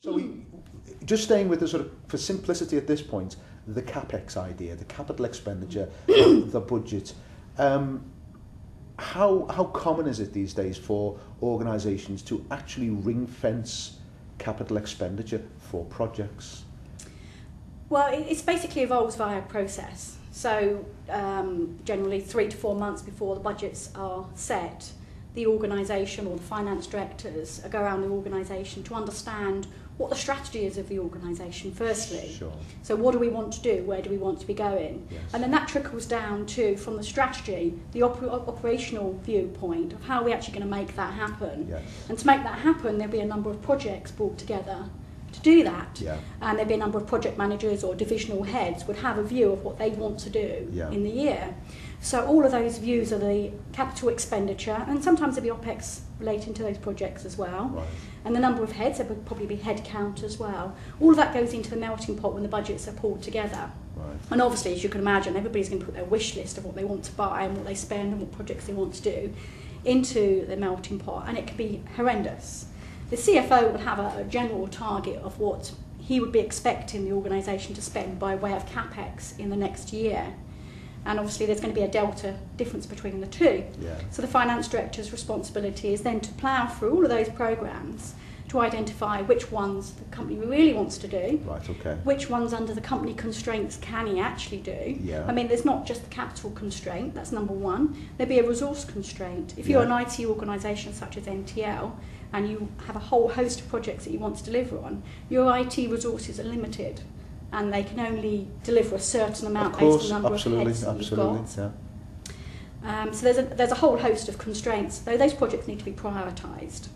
So just staying with the sort of, for simplicity at this point, the CapEx idea, the capital expenditure, the budget. How common is it these days for organisations to actually ring fence capital expenditure for projects? Well, it's basically evolves via a process. So generally 3 to 4 months before the budgets are set, the organisation or the finance directors go around the organisation to understand what the strategy is of the organisation firstly. Sure. So what do we want to do? Where do we want to be going? Yes. And then that trickles down to, from the strategy, the operational viewpoint of how we're actually going to make that happen. Yes. And to make that happen, there'll be a number of projects brought together to do that. Yeah. And there'll be a number of project managers or divisional heads would have a view of what they want to do in the year. So all of those views are the capital expenditure, and sometimes there'll be OPEX relating to those projects as well. Right. And the number of heads, there would probably be head count as well. All of that goes into the melting pot when the budgets are pulled together. Right. And obviously, as you can imagine, everybody's going to put their wish list of what they want to buy and what they spend and what projects they want to do into the melting pot, and it can be horrendous. The CFO would have a general target of what he would be expecting the organisation to spend by way of CapEx in the next year. And obviously there's going to be a delta difference between the two. Yeah. So the finance director's responsibility is then to plough through all of those programmes to identify which ones the company really wants to do, Right, okay. which ones under the company constraints can he actually do. Yeah. I mean, there's not just the capital constraint, that's number one. There'll be a resource constraint. If you're an IT organisation such as NTL and you have a whole host of projects that you want to deliver on, your IT resources are limited and they can only deliver a certain amount based on the number of heads that you've got. Yeah. So there's a whole host of constraints, though those projects need to be prioritised.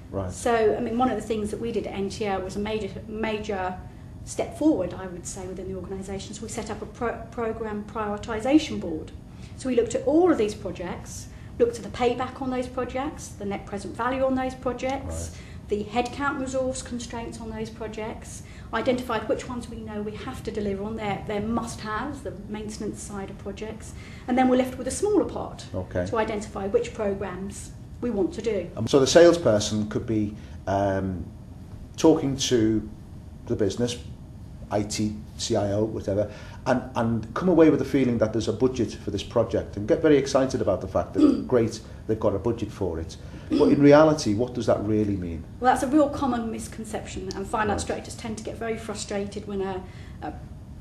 Right. So, I mean, one of the things that we did at NTL was a major step forward, I would say, within the organisation. So we set up a programme prioritisation board. So we looked at all of these projects, looked at the payback on those projects, the net present value on those projects, the headcount resource constraints on those projects, identified which ones we know we have to deliver on, their must-haves, the maintenance side of projects, and then we're left with a smaller pot to identify which programmes we want to do. So the salesperson could be talking to the business, IT, CIO, whatever, and come away with the feeling that there's a budget for this project and get very excited about the fact that great, they've got a budget for it. But in reality, what does that really mean? Well, that's a real common misconception, and finance directors tend to get very frustrated when a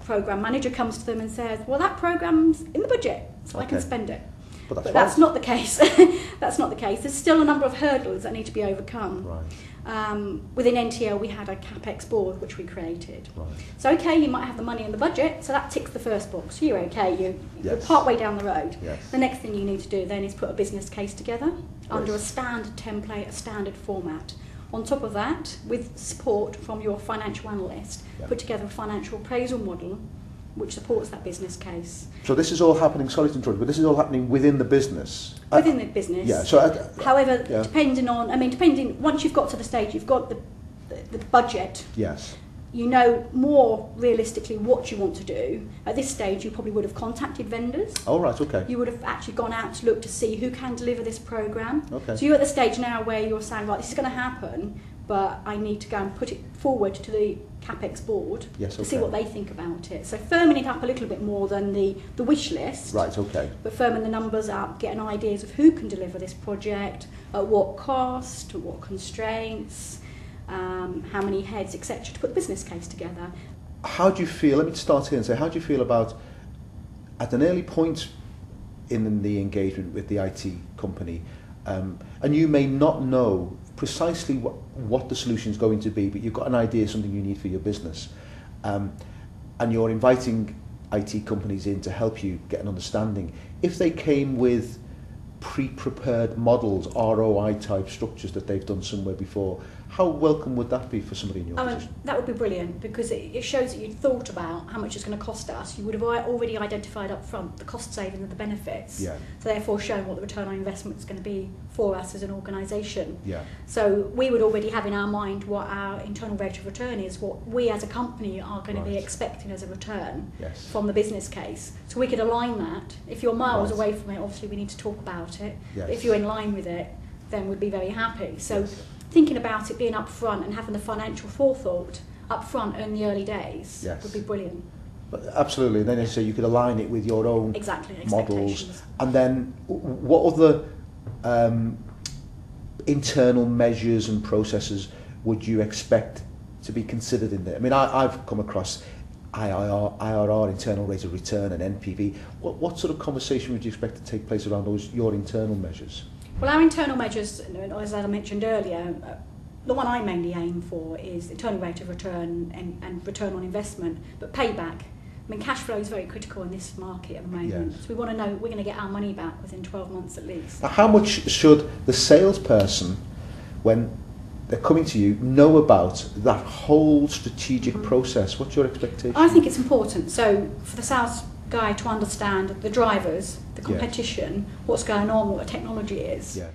programme manager comes to them and says, well, that programme's in the budget, so I can spend it. But that's not the case. That's not the case. There's still a number of hurdles that need to be overcome. Right. Within NTL, we had a CapEx board which we created. Right. So, okay, you might have the money in the budget, so that ticks the first box. You're okay. You're part way down the road. Yes. The next thing you need to do then is put a business case together under a standard template, a standard format. On top of that, with support from your financial analyst, put together a financial appraisal model which supports that business case. So this is all happening, sorry to interrupt, but this is all happening within the business? Within the business. Yeah. So, however, depending, once you've got to the stage, you've got the budget. Yes. You know more realistically what you want to do. At this stage, you probably would have contacted vendors. Oh, right, okay. You would have actually gone out to look to see who can deliver this programme. Okay. So you're at the stage now where you're saying, right, this is going to happen, but I need to go and put it forward to the CapEx board to see what they think about it. So firming it up a little bit more than the wish list. Right, okay. But firming the numbers up, getting ideas of who can deliver this project, at what cost, at what constraints, how many heads, etc., to put the business case together. How do you feel, let me start here and say, how do you feel about, at an early point in the engagement with the IT company, and you may not know precisely what the solution is going to be, but you've got an idea, something you need for your business, and you're inviting IT companies in to help you get an understanding. If they came with pre-prepared models, ROI type structures that they've done somewhere before, how welcome would that be for somebody in your position? That would be brilliant, because it shows that you'd thought about how much it's going to cost us. You would have already identified up front the cost saving and the benefits. Yeah. So therefore showing what the return on investment is going to be for us as an organisation. Yeah. So we would already have in our mind what our internal rate of return is, what we as a company are going to be expecting as a return from the business case. So we could align that. If you're miles away from it, obviously we need to talk about it. Yes. But if you're in line with it, then we'd be very happy. So thinking about it being upfront and having the financial forethought upfront in the early days would be brilliant. Absolutely, and then so you could align it with your own models. And then what other internal measures and processes would you expect to be considered in there? I mean, I've come across IRR, internal rate of return, and NPV. What sort of conversation would you expect to take place around your internal measures? Well, our internal measures, as I mentioned earlier, the one I mainly aim for is internal rate of return and return on investment, but payback. I mean, cash flow is very critical in this market at the moment. Yes. So we want to know we're going to get our money back within 12 months at least. Now, how much should the salesperson, when they're coming to you, know about that whole strategic process? What's your expectation? I think it's important. So for the sales guy to understand the drivers, the competition, what's going on, what the technology is. Yeah.